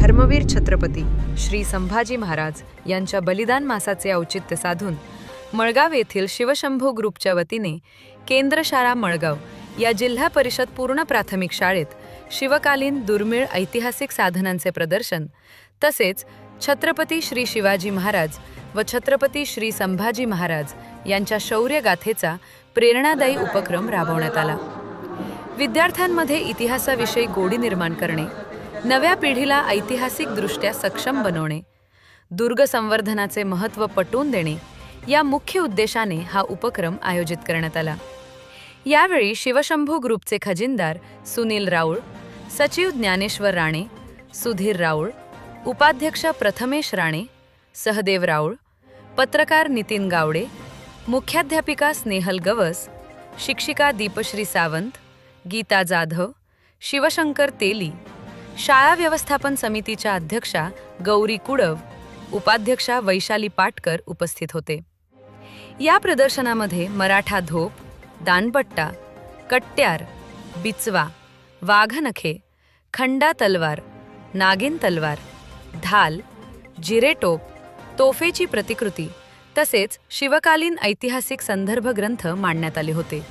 धर्मवीर छत्रपती श्री संभाजी महाराज यांच्या बलिदान मासाचे औचित्य साधून मळगाव येथील शिवशंभो ग्रुपच्या वतीने केंद्र शाळा मळगाव या जिल्हा परिषद पूर्ण प्राथमिक शाळेत शिवकालीन दुर्मिळ ऐतिहासिक साधनांचे प्रदर्शन तसेच छत्रपती श्री शिवाजी महाराज व छत्रपती श्री संभाजी महाराज यांच्या शौर्यगाथेचा प्रेरणादायी उपक्रम राबवण्यात आला। विद्यार्थ्यांमध्ये इतिहासाविषयी गोडी निर्माण करणे, नव्या पिढीला ऐतिहासिकदृष्ट्या सक्षम बनवणे, दुर्ग संवर्धनाचे महत्त्व पटवून देणे या मुख्य उद्देशाने हा उपक्रम आयोजित करण्यात आला। यावेळी शिवशंभो ग्रुपचे खजिनदार सुनील राऊळ, सचिव ज्ञानेश्वर राणे, सुधीर राऊळ, उपाध्यक्ष प्रथमेश राणे, सहदेव राऊळ, पत्रकार नितीन गावडे, मुख्याध्यापिका स्नेहल गवस, शिक्षिका दीपश्री सावंत, गीता जाधव, शिवशंकर तेली, शाळा व्यवस्थापन समितीच्या अध्यक्षा गौरी कुडव, उपाध्यक्षा वैशाली पाटकर उपस्थित होते। या प्रदर्शनामध्ये मराठा धोप, दानपट्टा, कट्यार, बिचवा, वाघनखे, खंडा तलवार, नागिन तलवार, ढाल, जिरेटोप, तोफेची प्रतिकृती तसेच शिवकालीन ऐतिहासिक संदर्भ ग्रंथ मांडण्यात आले होते।